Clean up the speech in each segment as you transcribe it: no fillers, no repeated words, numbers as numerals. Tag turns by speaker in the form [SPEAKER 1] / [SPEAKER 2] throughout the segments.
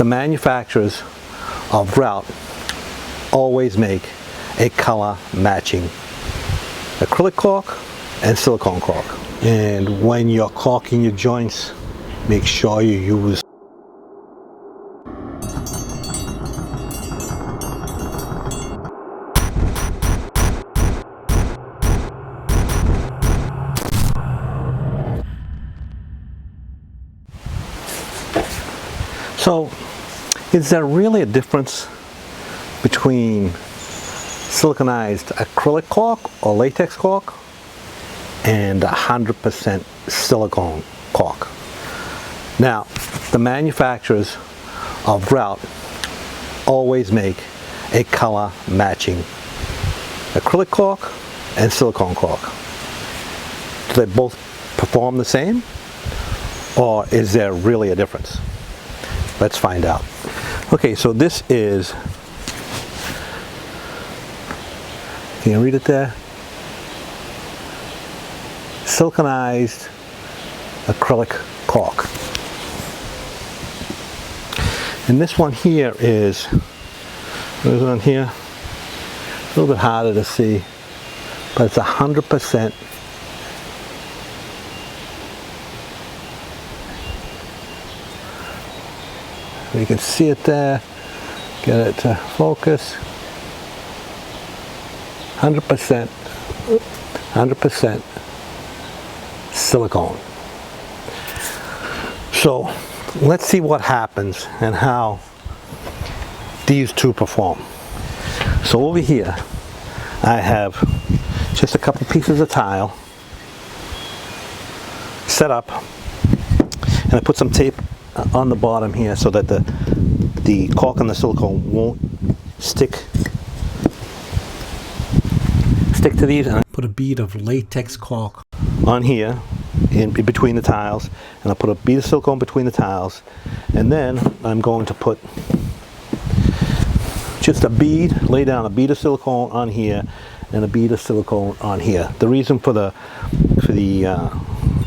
[SPEAKER 1] the manufacturers of grout always make a color matching acrylic caulk and silicone caulk. And when you're caulking your joints, make sure you use So, is there really a difference between siliconized acrylic caulk or latex caulk and 100% silicone caulk? Now, the manufacturers of grout always make a color matching acrylic caulk and silicone caulk. Do they both perform the same, or is there really a difference? Let's find out. Okay, so this is, can you read it there? Siliconized Acrylic Caulk. And this one here is, what is it on here? A little bit harder to see, but it's 100%. You can see it there, get it to focus. 100% silicone. So let's see what happens and how these two perform. So over here I have just a couple pieces of tile set up, and I put some tape on the bottom here so that the caulk and the silicone won't stick to these. And I put a bead of latex caulk on here in between the tiles, and I put a bead of silicone between the tiles, and then I'm going to put just a bead, lay down a bead of silicone on here and a bead of silicone on here. The reason for the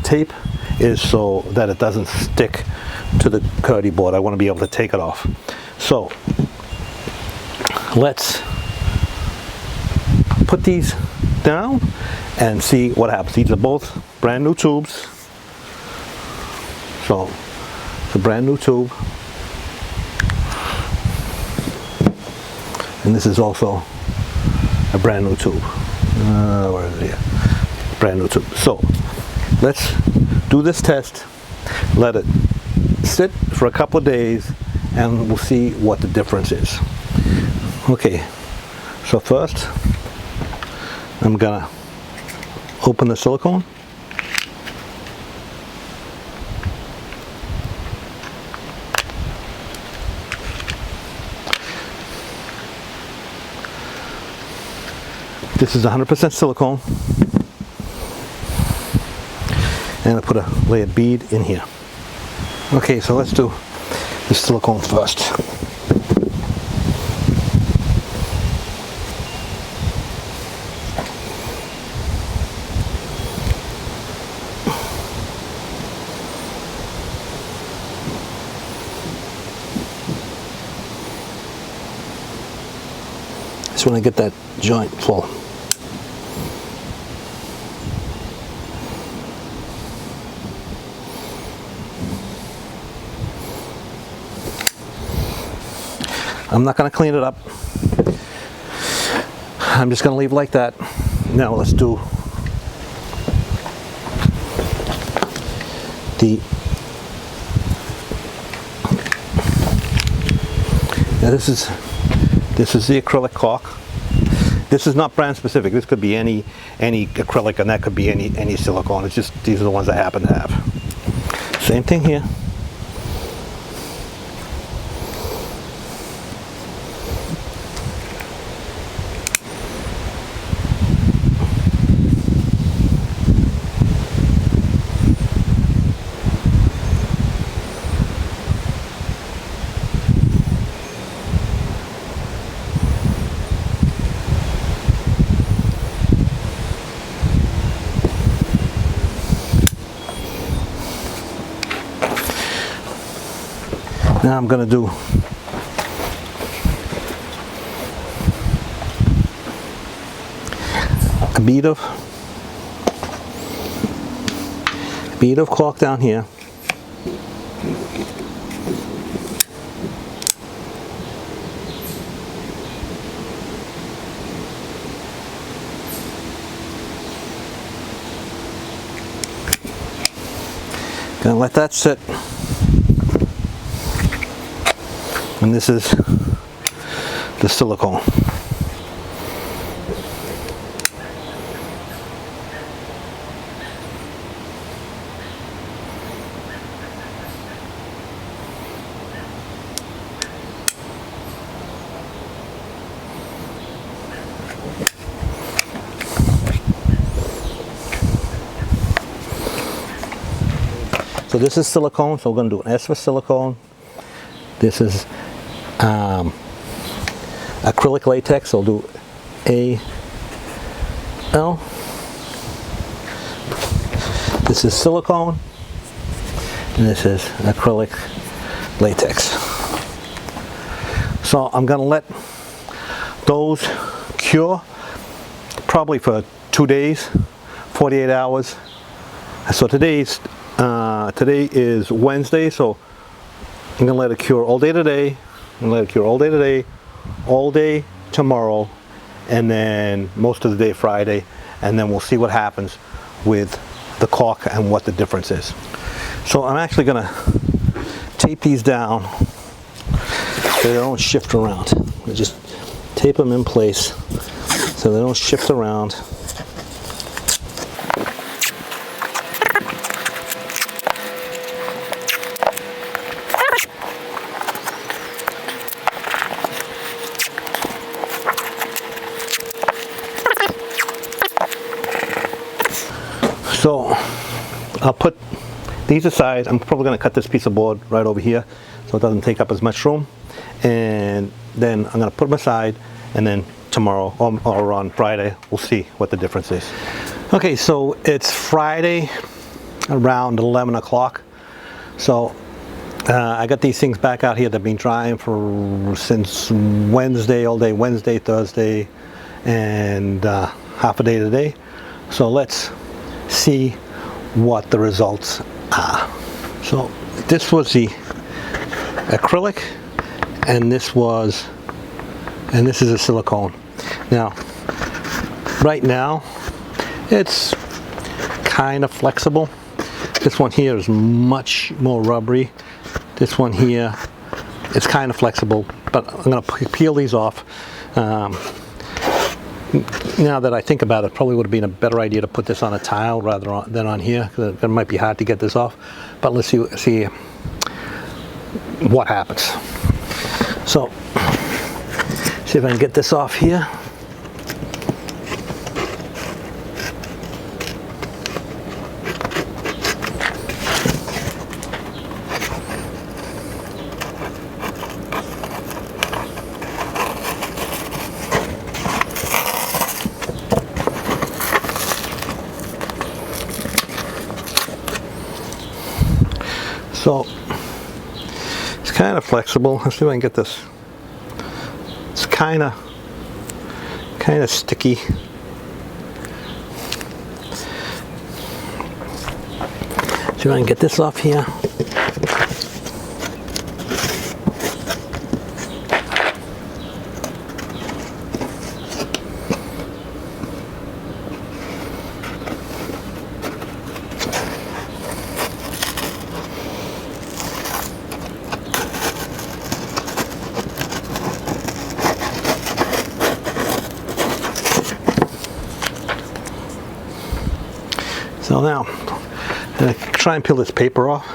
[SPEAKER 1] tape is so that it doesn't stick to the curdy board. I want to be able to take it off. So let's put these down and see what happens. These are both brand new tubes. So it's a brand new tube, and this is also a brand new tube. Where is it here? Brand new tube. So let's do this test, let it sit for a couple of days, and we'll see what the difference is. Okay, so first I'm gonna open the silicone. This is 100% silicone, and I lay a bead in here. Okay, so let's do the silicone first. Just want to get that joint full. I'm not going to clean it up. I'm just going to leave it like that. Now let's do now this is the acrylic caulk. This is not brand specific. This could be any acrylic, and that could be any silicone. It's just these are the ones I happen to have. Same thing here. Now I'm going to do a bead of caulk down here. Gonna let that sit. And this is the silicone. So this is silicone, so we're going to do an S for silicone. This is acrylic latex, so we'll do A-L. This is silicone, and this is acrylic latex. So I'm going to let those cure probably for 2 days, 48 hours. So today is Wednesday, so I'm going to let it cure all day today. I'm going to let it cure all day today, all day tomorrow, and then most of the day Friday, and then we'll see what happens with the caulk and what the difference is. So I'm actually going to tape these down so they don't shift around. I just tape them in place so they don't shift around. So I'll put these aside. I'm probably going to cut this piece of board right over here so it doesn't take up as much room. And then I'm going to put them aside, and then tomorrow or on Friday we'll see what the difference is. Okay, so it's Friday around 11 o'clock. So I got these things back out here. They've been drying since Wednesday, all day Wednesday, Thursday, and half a day today. So let's see what the results are. So this was the acrylic, and this is a silicone. Now, right now, it's kind of flexible. This one here is much more rubbery. This one here, it's kind of flexible, but I'm going to peel these off. Now that I think about it, probably would have been a better idea to put this on a tile rather than on here, because it might be hard to get this off. But let's see what happens. So, see if I can get this off here. So it's kind of flexible. Let's see if I can get this. It's kind of sticky. See if I can get this off here. So now, I'm going to try and peel this paper off.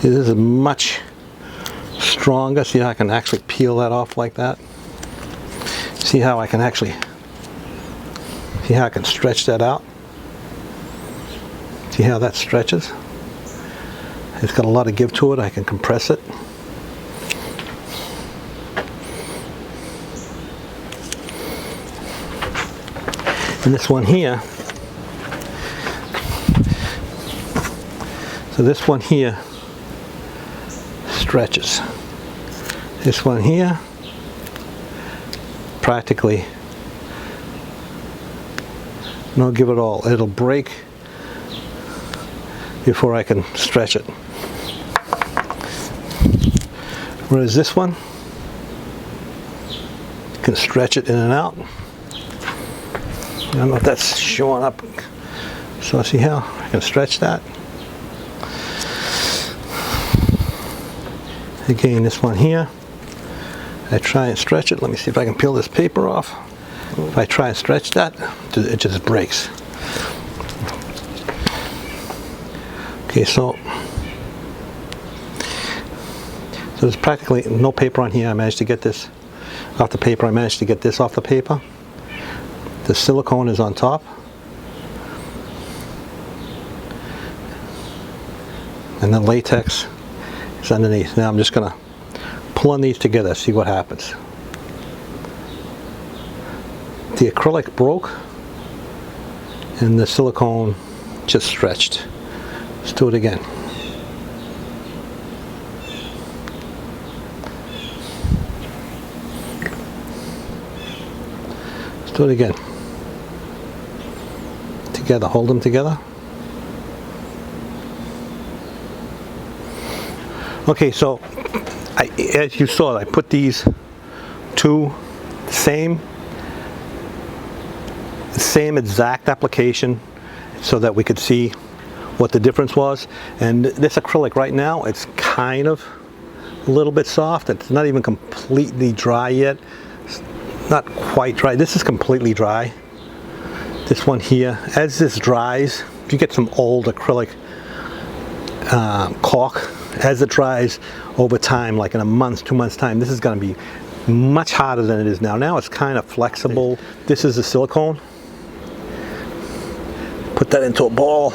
[SPEAKER 1] See, this is much stronger. See how I can actually peel that off like that? See how I can stretch that out? See how that stretches? It's got a lot of give to it. I can compress it. And this one here, So this one here stretches. This one here practically no give it all. It'll break before I can stretch it. Whereas this one, you can stretch it in and out. I don't know if that's showing up. So see how I can stretch that. Again, this one here, I try and stretch it. Let me see if I can peel this paper off. If I try and stretch that, it just breaks. Okay, so there's practically no paper on here. I managed to get this off the paper. I managed to get this off the paper. The silicone is on top. And the latex is underneath. Now I'm just going to pull on these together, see what happens. The acrylic broke and the silicone just stretched. Let's do it again. Let's do it again. Together, hold them together. Okay, so as you saw, I put these two same exact application so that we could see what the difference was. And this acrylic right now, it's kind of a little bit soft. It's not even completely dry yet. It's not quite dry. This is completely dry. This one here, as this dries, if you get some old acrylic caulk, as it dries over time, like in a month, 2 months time, this is going to be much harder than it is now. Now it's kind of flexible. This is the silicone. Put that into a ball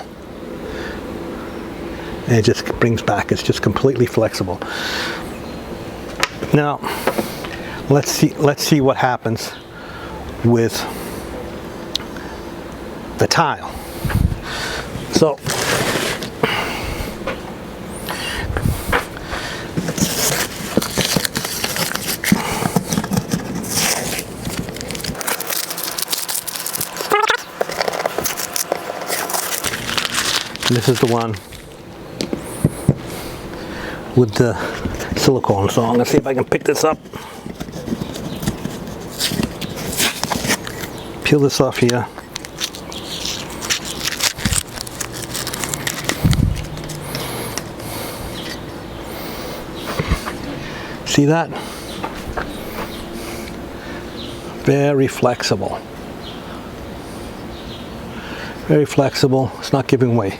[SPEAKER 1] and it just brings back. It's just completely flexible. Now let's see what happens with the tile. So this is the one with the silicone. So I'm going to see if I can pick this up. Peel this off here. See that? Very flexible. Very flexible. It's not giving way.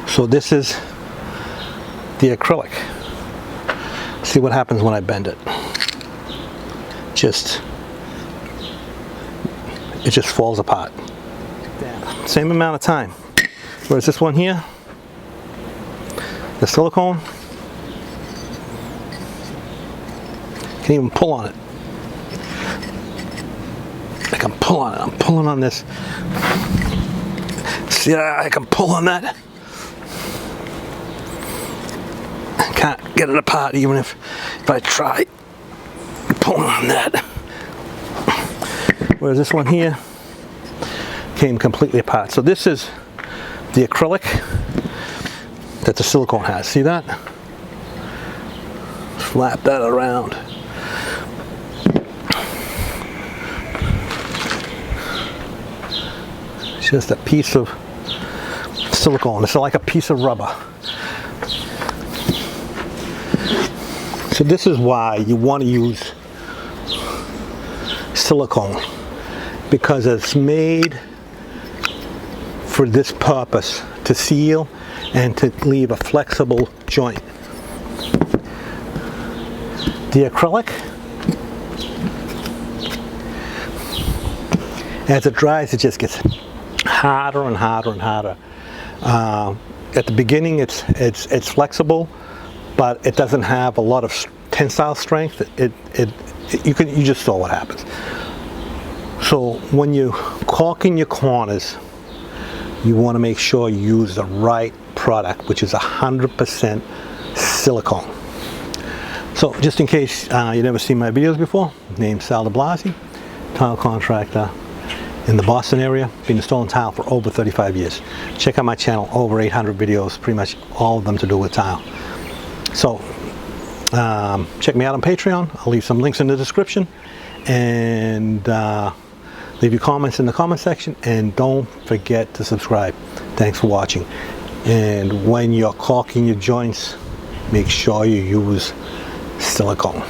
[SPEAKER 1] So this is the acrylic. See what happens when I bend it. It just falls apart. Same amount of time. Whereas this one here, the silicone, can even pull on it. I can pull on it. I'm pulling on this. See, I can pull on that. I can't get it apart even if I try pulling on that. Whereas this one here came completely apart. So this is the acrylic that the silicone has. See that? Flap that around. It's just a piece of silicone. It's like a piece of rubber. So this is why you want to use silicone, because it's made for this purpose, to seal and to leave a flexible joint. The acrylic, as it dries, it just gets harder and harder and harder. At the beginning it's flexible, but it doesn't have a lot of tensile strength, you just saw what happens. So when you caulking your corners, you want to make sure you use the right product, which is 100% silicone. So just in case you never seen my videos before, name's Sal DeBlasi, tile contractor in the Boston area. Been installing tile for over 35 years. Check out my channel, over 800 videos, pretty much all of them to do with tile. So check me out on Patreon. I'll leave some links in the description, and leave your comments in the comment section, and don't forget to subscribe. Thanks for watching. And when you're caulking your joints, make sure you use silicone.